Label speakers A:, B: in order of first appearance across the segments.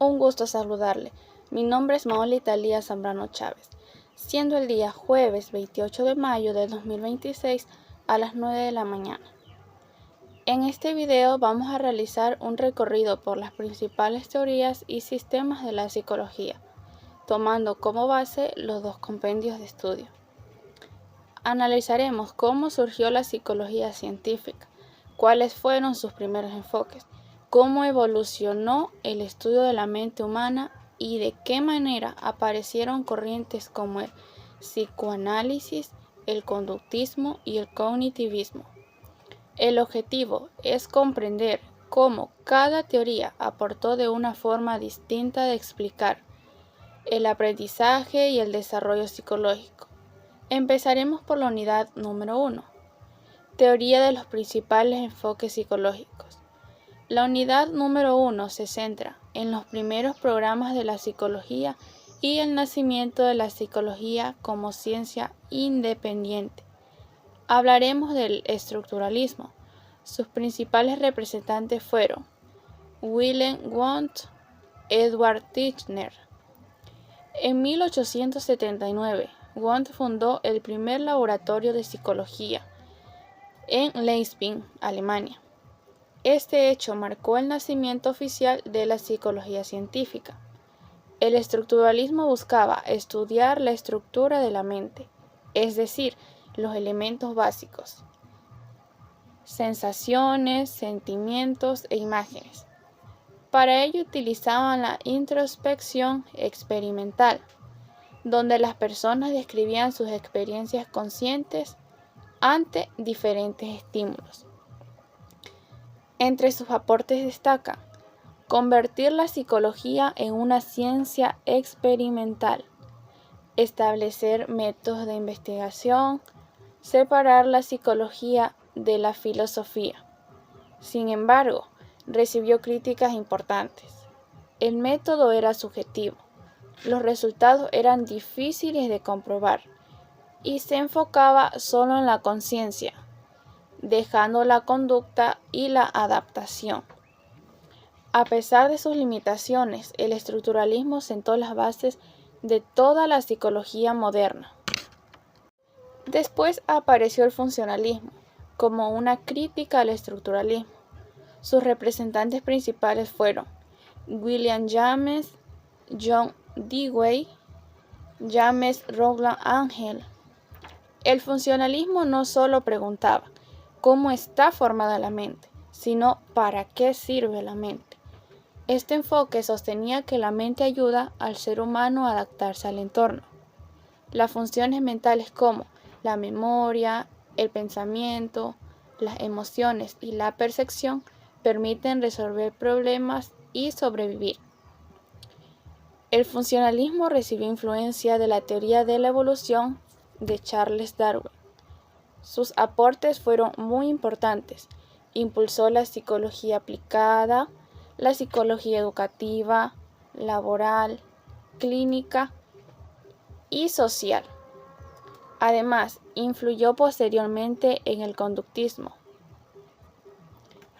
A: Un gusto saludarle. Mi nombre es Maoli Talía Zambrano Chávez, siendo el día jueves 28 de mayo de 2026 a las 9 de la mañana. En este video vamos a realizar un recorrido por las principales teorías y sistemas de la psicología, tomando como base los dos compendios de estudio. Analizaremos cómo surgió la psicología científica, cuáles fueron sus primeros enfoques, cómo evolucionó el estudio de la mente humana y de qué manera aparecieron corrientes como el psicoanálisis, el conductismo y el cognitivismo. El objetivo es comprender cómo cada teoría aportó de una forma distinta de explicar el aprendizaje y el desarrollo psicológico. Empezaremos por la unidad número 1, teoría de los principales enfoques psicológicos. La unidad número 1 se centra en los primeros programas de la psicología y el nacimiento de la psicología como ciencia independiente. Hablaremos del estructuralismo. Sus principales representantes fueron Wilhelm Wundt, Edward Titchener. En 1879, Wundt fundó el primer laboratorio de psicología en Leipzig, Alemania. Este hecho marcó el nacimiento oficial de la psicología científica. El estructuralismo buscaba estudiar la estructura de la mente, es decir, los elementos básicos, sensaciones, sentimientos e imágenes. Para ello utilizaban la introspección experimental, donde las personas describían sus experiencias conscientes ante diferentes estímulos. Entre sus aportes destaca convertir la psicología en una ciencia experimental, establecer métodos de investigación, separar la psicología de la filosofía. Sin embargo, recibió críticas importantes. El método era subjetivo, los resultados eran difíciles de comprobar y se enfocaba solo en la conciencia, dejando la conducta y la adaptación. A pesar de sus limitaciones, el estructuralismo sentó las bases de toda la psicología moderna. Después apareció el funcionalismo, como una crítica al estructuralismo. Sus representantes principales fueron William James, John Dewey, James Rowland Angel. El funcionalismo no solo preguntaba cómo está formada la mente, sino para qué sirve la mente. Este enfoque sostenía que la mente ayuda al ser humano a adaptarse al entorno. Las funciones mentales como la memoria, el pensamiento, las emociones y la percepción permiten resolver problemas y sobrevivir. El funcionalismo recibió influencia de la teoría de la evolución de Charles Darwin. Sus aportes fueron muy importantes. Impulsó la psicología aplicada, la psicología educativa, laboral, clínica y social. Además, influyó posteriormente en el conductismo.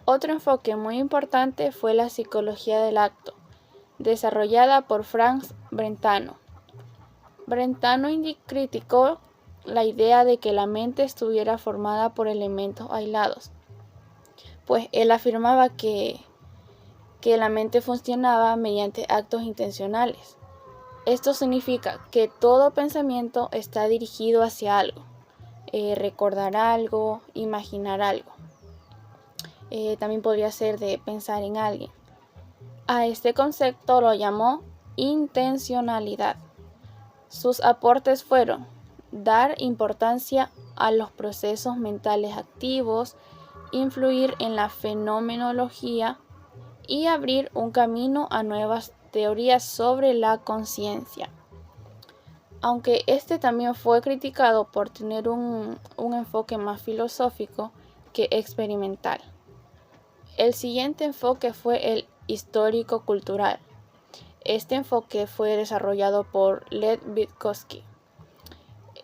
A: Otro enfoque muy importante fue la psicología del acto, desarrollada por Franz Brentano. Brentano criticó la idea de que la mente estuviera formada por elementos aislados, pues él afirmaba que la mente funcionaba mediante actos intencionales. Esto significa que todo pensamiento está dirigido hacia algo, recordar algo, imaginar algo. También podría ser de pensar en alguien. A este concepto lo llamó intencionalidad. Sus aportes fueron dar importancia a los procesos mentales activos, influir en la fenomenología y abrir un camino a nuevas teorías sobre la conciencia. Aunque este también fue criticado por tener un enfoque más filosófico que experimental. El siguiente enfoque fue el histórico-cultural. Este enfoque fue desarrollado por Lev Vygotsky.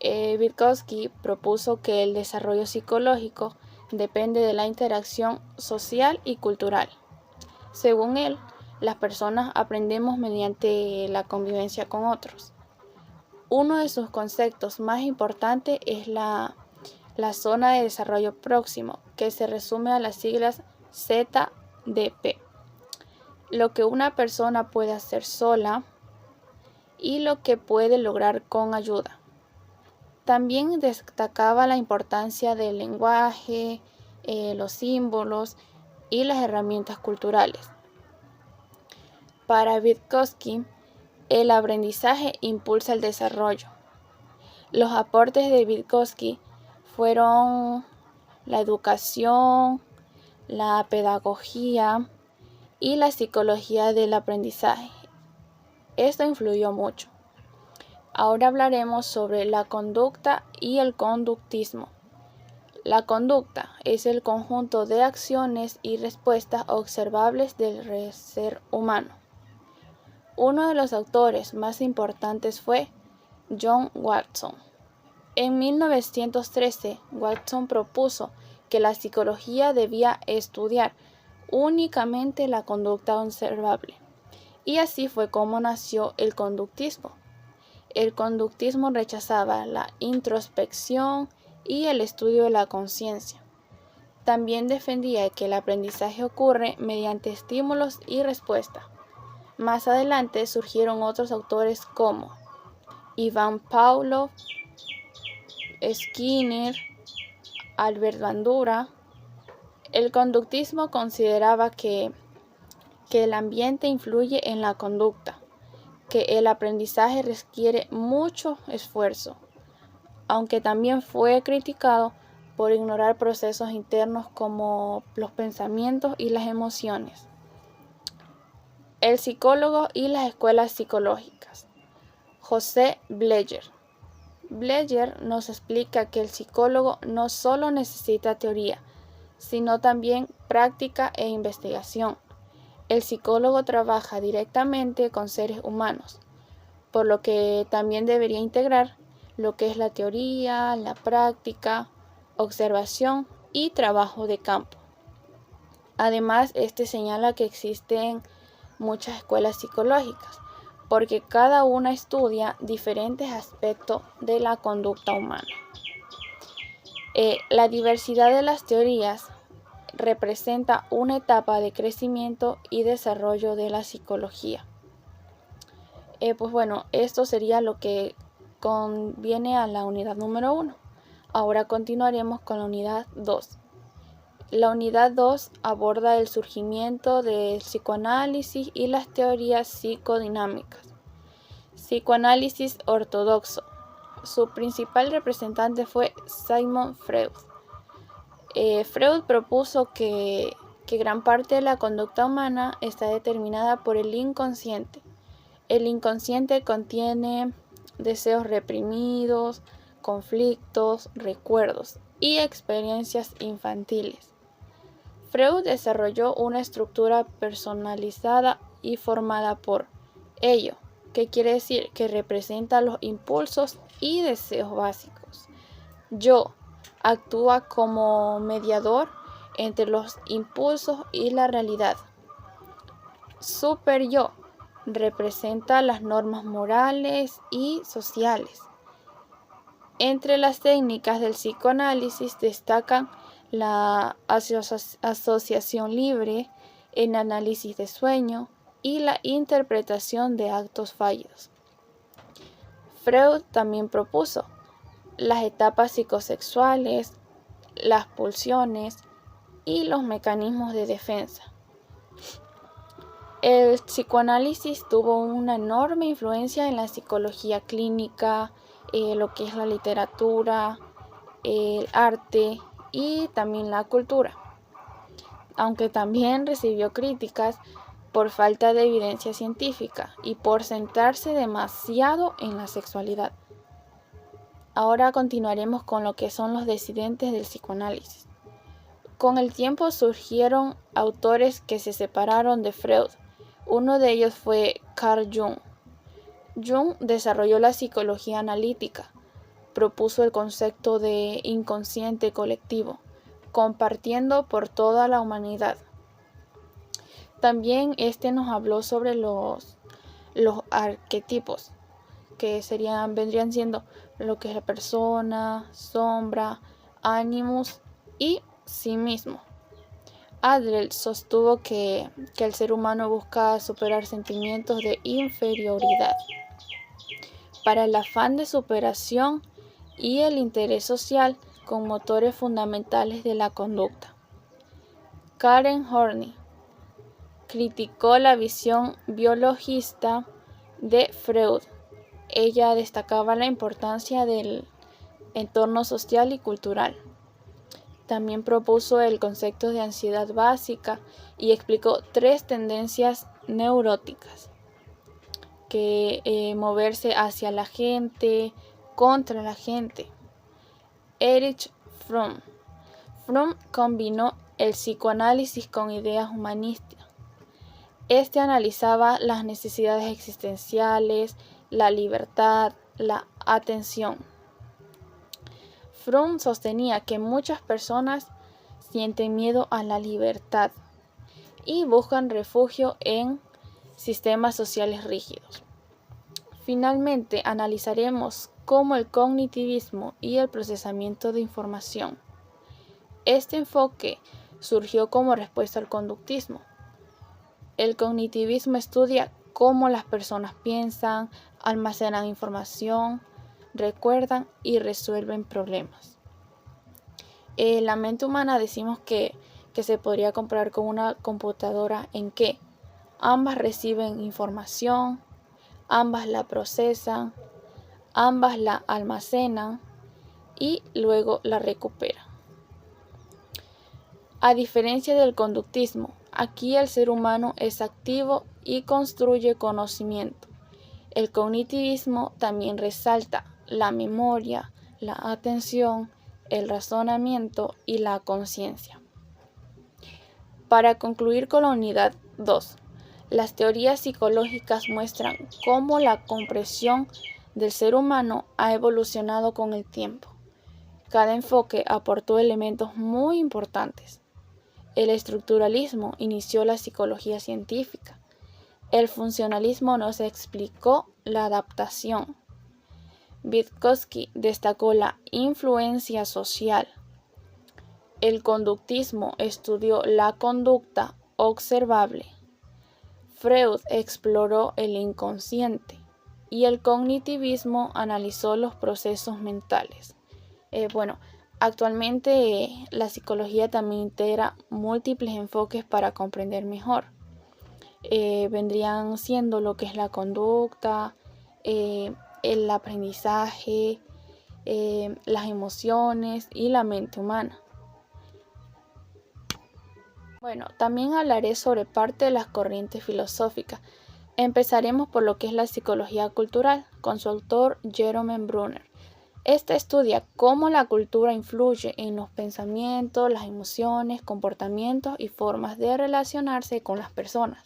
A: Vygotsky propuso que el desarrollo psicológico depende de la interacción social y cultural. Según él, las personas aprendemos mediante la convivencia con otros. Uno de sus conceptos más importantes es la zona de desarrollo próximo, que se resume a las siglas ZDP. Lo que una persona puede hacer sola y lo que puede lograr con ayuda. También destacaba la importancia del lenguaje, los símbolos y las herramientas culturales. Para Vygotsky, el aprendizaje impulsa el desarrollo. Los aportes de Vygotsky fueron la educación, la pedagogía y la psicología del aprendizaje. Esto influyó mucho. Ahora hablaremos sobre la conducta y el conductismo. La conducta es el conjunto de acciones y respuestas observables del ser humano. Uno de los autores más importantes fue John Watson. En 1913, Watson propuso que la psicología debía estudiar únicamente la conducta observable, y así fue como nació el conductismo. El conductismo rechazaba la introspección y el estudio de la conciencia. También defendía que el aprendizaje ocurre mediante estímulos y respuesta. Más adelante surgieron otros autores como Ivan Pavlov, Skinner, Albert Bandura. El conductismo consideraba que el ambiente influye en la conducta, que el aprendizaje requiere mucho esfuerzo, aunque también fue criticado por ignorar procesos internos como los pensamientos y las emociones. El psicólogo y las escuelas psicológicas. José Bleyer. Bleyer nos explica que el psicólogo no solo necesita teoría, sino también práctica e investigación. El psicólogo trabaja directamente con seres humanos, por lo que también debería integrar lo que es la teoría, la práctica, observación y trabajo de campo. Además, este señala que existen muchas escuelas psicológicas, porque cada una estudia diferentes aspectos de la conducta humana. La diversidad de las teorías representa una etapa de crecimiento y desarrollo de la psicología. Pues bueno, esto sería lo que conviene a la unidad número 1. Ahora continuaremos con la unidad 2. La unidad 2 aborda el surgimiento del psicoanálisis y las teorías psicodinámicas. Psicoanálisis ortodoxo. Su principal representante fue Sigmund Freud. Freud propuso que gran parte de la conducta humana está determinada por el inconsciente. El inconsciente contiene deseos reprimidos, conflictos, recuerdos y experiencias infantiles. Freud desarrolló una estructura personalizada y formada por ello, que quiere decir que representa los impulsos y deseos básicos. Yo actúa como mediador entre los impulsos y la realidad. Super yo representa las normas morales y sociales. Entre las técnicas del psicoanálisis destacan la asociación libre, el análisis de sueño y la interpretación de actos fallidos. Freud también propuso las etapas psicosexuales, las pulsiones y los mecanismos de defensa. El psicoanálisis tuvo una enorme influencia en la psicología clínica, lo que es la literatura, el arte y también la cultura, aunque también recibió críticas por falta de evidencia científica y por centrarse demasiado en la sexualidad. Ahora continuaremos con lo que son los disidentes del psicoanálisis. Con el tiempo surgieron autores que se separaron de Freud. Uno de ellos fue Carl Jung. Jung desarrolló la psicología analítica, propuso el concepto de inconsciente colectivo, compartiendo por toda la humanidad. También nos habló sobre los arquetipos, que vendrían siendo lo que es la persona, sombra, animus y sí mismo. Adler sostuvo que el ser humano busca superar sentimientos de inferioridad para el afán de superación y el interés social con motores fundamentales de la conducta. Karen Horney criticó la visión biologista de Freud. Ella destacaba la importancia del entorno social y cultural. También propuso el concepto de ansiedad básica y explicó 3 tendencias neuróticas, que moverse hacia la gente, contra la gente. Erich Fromm. Fromm combinó el psicoanálisis con ideas humanistas. Analizaba las necesidades existenciales, la libertad, la atención. Fromm sostenía que muchas personas sienten miedo a la libertad y buscan refugio en sistemas sociales rígidos. Finalmente, analizaremos cómo el cognitivismo y el procesamiento de información. Este enfoque surgió como respuesta al conductismo. El cognitivismo estudia cómo las personas piensan, almacenan información, recuerdan y resuelven problemas. La mente humana decimos que se podría comparar con una computadora en que ambas reciben información, ambas la procesan, ambas la almacenan y luego la recuperan. A diferencia del conductismo, aquí el ser humano es activo y construye conocimiento. El cognitivismo también resalta la memoria, la atención, el razonamiento y la conciencia. Para concluir con la unidad 2, las teorías psicológicas muestran cómo la comprensión del ser humano ha evolucionado con el tiempo. Cada enfoque aportó elementos muy importantes. El estructuralismo inició la psicología científica. El funcionalismo nos explicó la adaptación. Vygotsky destacó la influencia social. El conductismo estudió la conducta observable. Freud exploró el inconsciente y el cognitivismo analizó los procesos mentales. Actualmente la psicología también integra múltiples enfoques para comprender mejor. Vendrían siendo lo que es la conducta, el aprendizaje, las emociones y la mente humana. También hablaré sobre parte de las corrientes filosóficas. Empezaremos por lo que es la psicología cultural, con su autor Jerome Bruner. Estudia cómo la cultura influye en los pensamientos, las emociones, comportamientos y formas de relacionarse con las personas.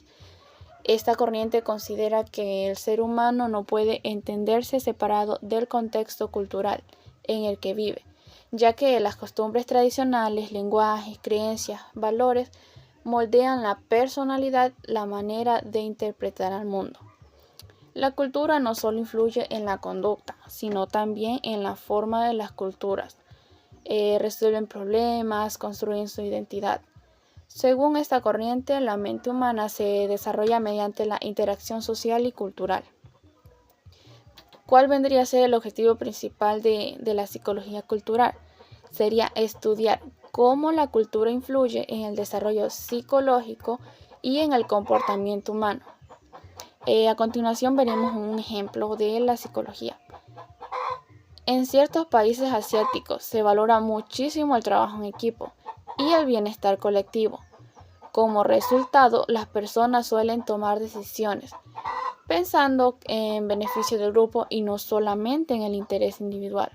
A: Esta corriente considera que el ser humano no puede entenderse separado del contexto cultural en el que vive, ya que las costumbres tradicionales, lenguajes, creencias, valores moldean la personalidad, la manera de interpretar al mundo. La cultura no solo influye en la conducta, sino también en la forma de las culturas. Resuelven problemas, construyen su identidad. Según esta corriente, la mente humana se desarrolla mediante la interacción social y cultural. ¿Cuál vendría a ser el objetivo principal de la psicología cultural? Sería estudiar cómo la cultura influye en el desarrollo psicológico y en el comportamiento humano. A continuación veremos un ejemplo de la psicología. En ciertos países asiáticos se valora muchísimo el trabajo en equipo y el bienestar colectivo. Como resultado, las personas suelen tomar decisiones pensando en beneficio del grupo y no solamente en el interés individual.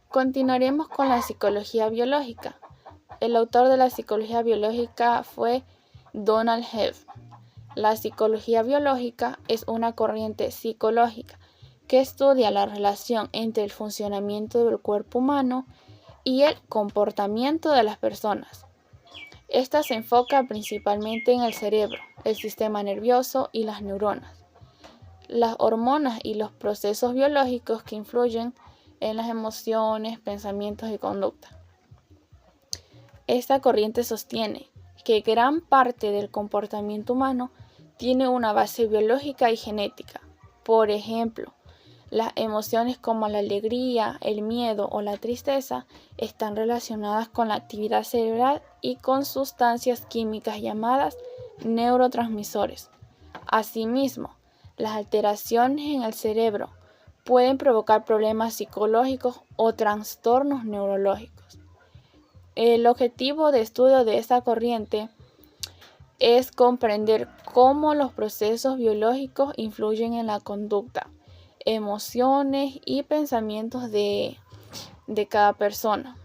A: Continuaremos con la psicología biológica. El autor de la psicología biológica fue Donald Hebb. La psicología biológica es una corriente psicológica que estudia la relación entre el funcionamiento del cuerpo humano y el comportamiento de las personas. Esta se enfoca principalmente en el cerebro, el sistema nervioso y las neuronas, las hormonas y los procesos biológicos que influyen en las emociones, pensamientos y conducta. Esta corriente sostiene que gran parte del comportamiento humano tiene una base biológica y genética. Por ejemplo, las emociones como la alegría, el miedo o la tristeza están relacionadas con la actividad cerebral y con sustancias químicas llamadas neurotransmisores. Asimismo, las alteraciones en el cerebro pueden provocar problemas psicológicos o trastornos neurológicos. El objetivo de estudio de esta corriente es comprender cómo los procesos biológicos influyen en la conducta, emociones y pensamientos de cada persona.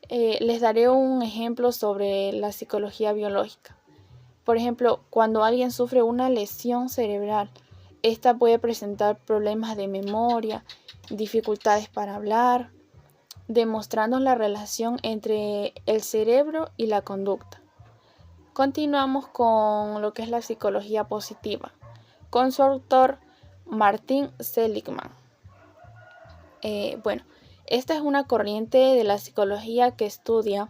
A: Les daré un ejemplo sobre la psicología biológica. Por ejemplo, cuando alguien sufre una lesión cerebral, esta puede presentar problemas de memoria, dificultades para hablar, demostrando la relación entre el cerebro y la conducta. Continuamos con lo que es la psicología positiva, con su autor Martin Seligman. Esta es una corriente de la psicología que estudia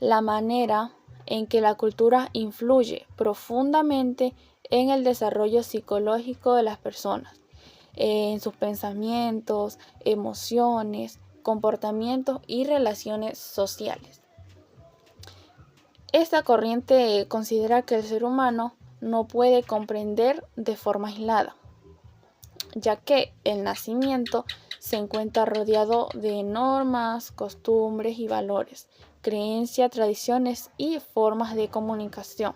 A: la manera en que la cultura influye profundamente en el desarrollo psicológico de las personas, en sus pensamientos, emociones, comportamientos y relaciones sociales. Esta corriente considera que el ser humano no puede comprender de forma aislada, ya que el nacimiento se encuentra rodeado de normas, costumbres y valores, creencias, tradiciones y formas de comunicación.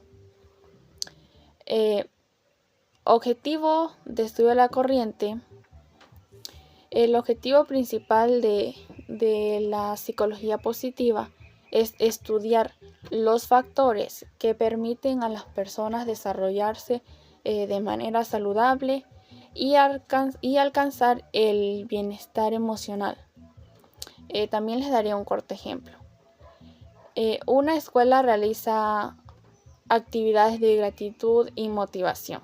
A: Objetivo de estudio de la corriente. El objetivo principal de la psicología positiva es estudiar los factores que permiten a las personas desarrollarse de manera saludable y alcanzar el bienestar emocional. También les daré un corto ejemplo. Una escuela realiza actividades de gratitud y motivación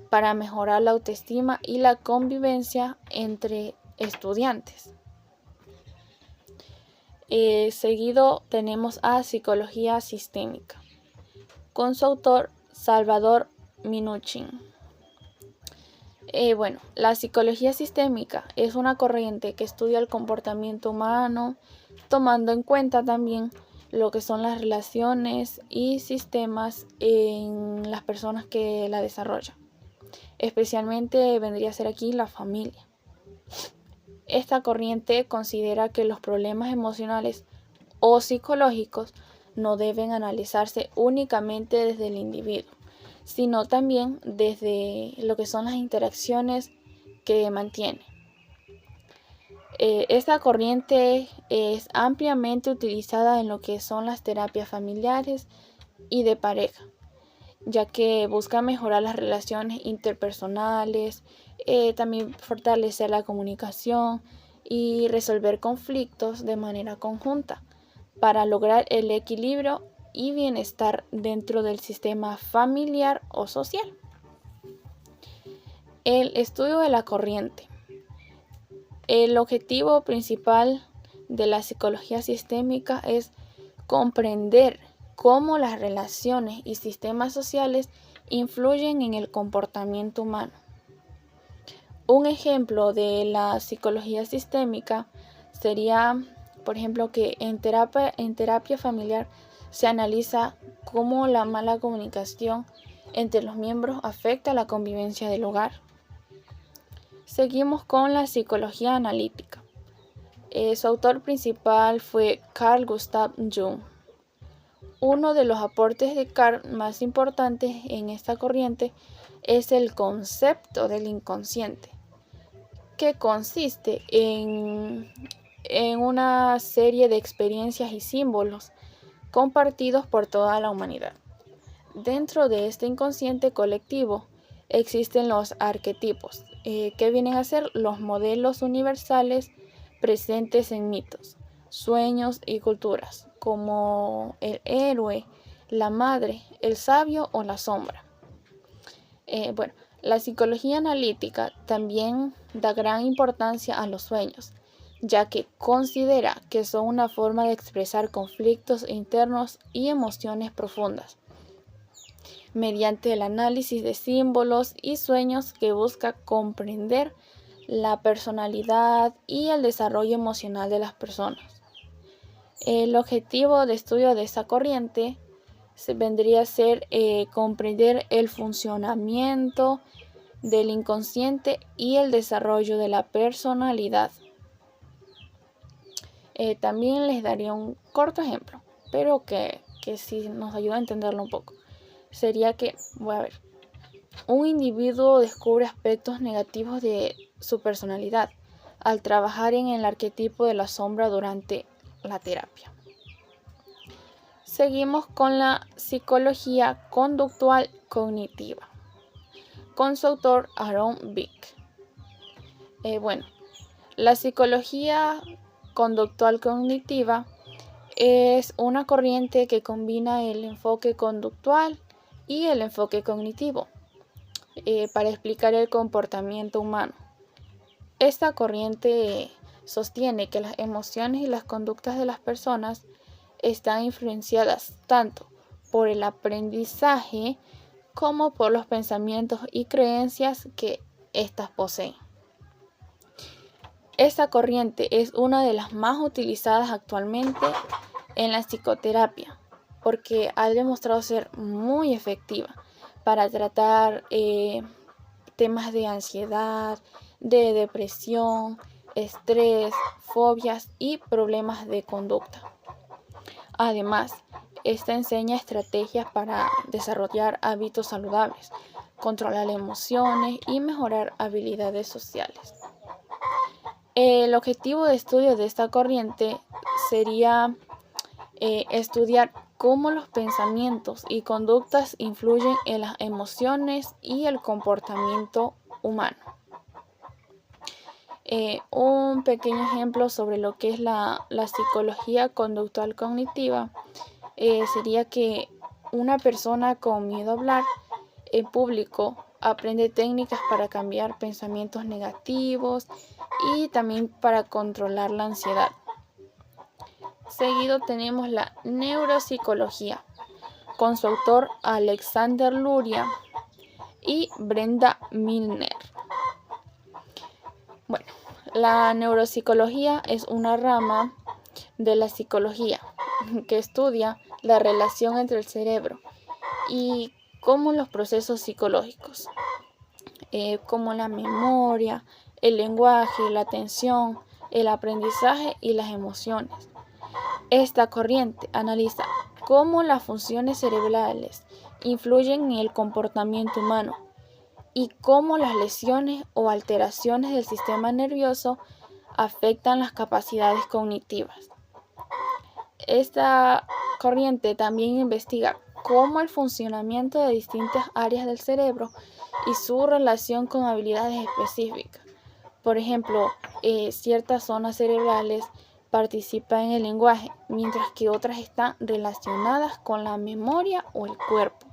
A: para mejorar la autoestima y la convivencia entre estudiantes. Seguido tenemos a psicología sistémica, con su autor Salvador Minuchin. La psicología sistémica es una corriente que estudia el comportamiento humano, tomando en cuenta también lo que son las relaciones y sistemas en las personas que la desarrollan. Especialmente vendría a ser aquí la familia. Esta corriente considera que los problemas emocionales o psicológicos no deben analizarse únicamente desde el individuo, sino también desde lo que son las interacciones que mantiene. Esta corriente es ampliamente utilizada en lo que son las terapias familiares y de pareja, ya que busca mejorar las relaciones interpersonales, también fortalecer la comunicación y resolver conflictos de manera conjunta para lograr el equilibrio y bienestar dentro del sistema familiar o social. El estudio de la corriente. El objetivo principal de la psicología sistémica es comprender cómo las relaciones y sistemas sociales influyen en el comportamiento humano. Un ejemplo de la psicología sistémica sería, por ejemplo, que en terapia familiar se analiza cómo la mala comunicación entre los miembros afecta la convivencia del hogar. Seguimos con la psicología analítica. Su autor principal fue Carl Gustav Jung. Uno de los aportes de Carl más importantes en esta corriente es el concepto del inconsciente, que consiste en una serie de experiencias y símbolos compartidos por toda la humanidad. Dentro de este inconsciente colectivo existen los arquetipos, que vienen a ser los modelos universales presentes en mitos, sueños y culturas, como el héroe, la madre, el sabio o la sombra. La psicología analítica también da gran importancia a los sueños, ya que considera que son una forma de expresar conflictos internos y emociones profundas, mediante el análisis de símbolos y sueños que busca comprender la personalidad y el desarrollo emocional de las personas. El objetivo de estudio de esta corriente vendría a ser comprender el funcionamiento del inconsciente y el desarrollo de la personalidad. También les daría un corto ejemplo, pero que sí nos ayuda a entenderlo un poco. Sería que, un individuo descubre aspectos negativos de su personalidad al trabajar en el arquetipo de la sombra durante la terapia. Seguimos con la psicología conductual cognitiva, con su autor Aaron Beck. La psicología conductual cognitiva es una corriente que combina el enfoque conductual y el enfoque cognitivo para explicar el comportamiento humano. Esta corriente sostiene que las emociones y las conductas de las personas están influenciadas tanto por el aprendizaje como por los pensamientos y creencias que éstas poseen. Esta corriente es una de las más utilizadas actualmente en la psicoterapia porque ha demostrado ser muy efectiva para tratar temas de ansiedad, de depresión, estrés, fobias y problemas de conducta. Además, esta enseña estrategias para desarrollar hábitos saludables, controlar emociones y mejorar habilidades sociales. El objetivo de estudio de esta corriente sería estudiar cómo los pensamientos y conductas influyen en las emociones y el comportamiento humano. Un pequeño ejemplo sobre lo que es la psicología conductual cognitiva sería que una persona con miedo a hablar en público aprende técnicas para cambiar pensamientos negativos y también para controlar la ansiedad. Seguido tenemos la neuropsicología, con su autor Alexander Luria y Brenda Milner. La neuropsicología es una rama de la psicología que estudia la relación entre el cerebro y cómo los procesos psicológicos, como la memoria, el lenguaje, la atención, el aprendizaje y las emociones. Esta corriente analiza cómo las funciones cerebrales influyen en el comportamiento humano y cómo las lesiones o alteraciones del sistema nervioso afectan las capacidades cognitivas. Esta corriente también investiga cómo el funcionamiento de distintas áreas del cerebro y su relación con habilidades específicas. Por ejemplo, ciertas zonas cerebrales participan en el lenguaje, mientras que otras están relacionadas con la memoria o el cuerpo.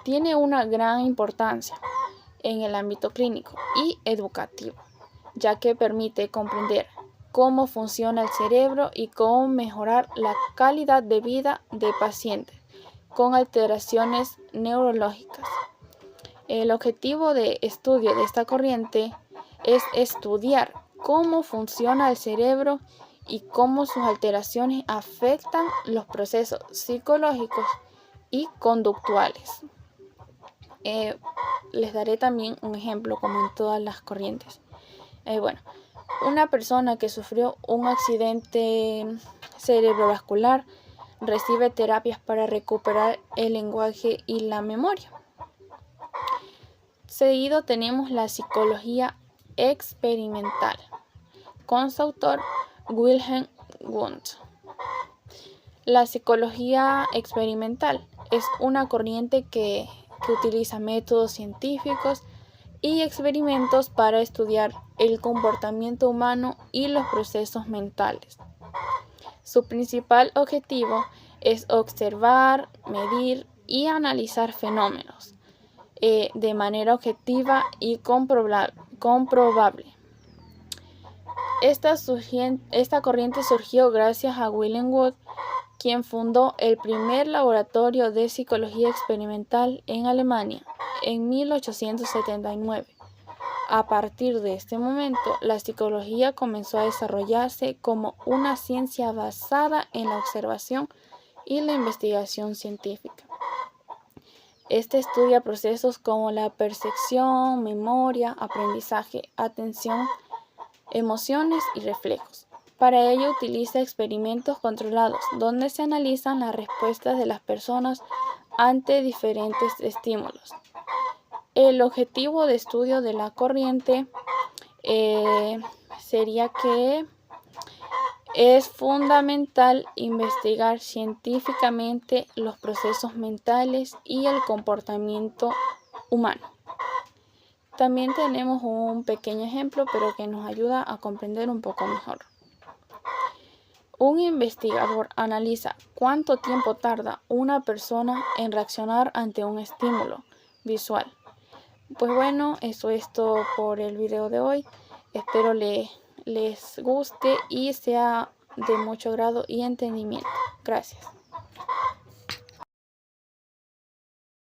A: Tiene una gran importancia en el ámbito clínico y educativo, ya que permite comprender cómo funciona el cerebro y cómo mejorar la calidad de vida de pacientes con alteraciones neurológicas. El objetivo de estudio de esta corriente es estudiar cómo funciona el cerebro y cómo sus alteraciones afectan los procesos psicológicos y conductuales. Les daré también un ejemplo como en todas las corrientes. Una persona que sufrió un accidente cerebrovascular recibe terapias para recuperar el lenguaje y la memoria. Seguido tenemos la psicología experimental, con su autor Wilhelm Wundt. La psicología experimental es una corriente que utiliza métodos científicos y experimentos para estudiar el comportamiento humano y los procesos mentales. Su principal objetivo es observar, medir y analizar fenómenos de manera objetiva y comprobable. Esta corriente surgió gracias a William Wood, quien fundó el primer laboratorio de psicología experimental en Alemania en 1879. A partir de este momento, la psicología comenzó a desarrollarse como una ciencia basada en la observación y la investigación científica. Este estudia procesos como la percepción, memoria, aprendizaje, atención, emociones y reflejos. Para ello utiliza experimentos controlados, donde se analizan las respuestas de las personas ante diferentes estímulos. El objetivo de estudio de la corriente sería que es fundamental investigar científicamente los procesos mentales y el comportamiento humano. También tenemos un pequeño ejemplo, pero que nos ayuda a comprender un poco mejor. Un investigador analiza cuánto tiempo tarda una persona en reaccionar ante un estímulo visual. Pues bueno, eso es todo por el video de hoy. Espero les guste y sea de mucho agrado y entendimiento. Gracias.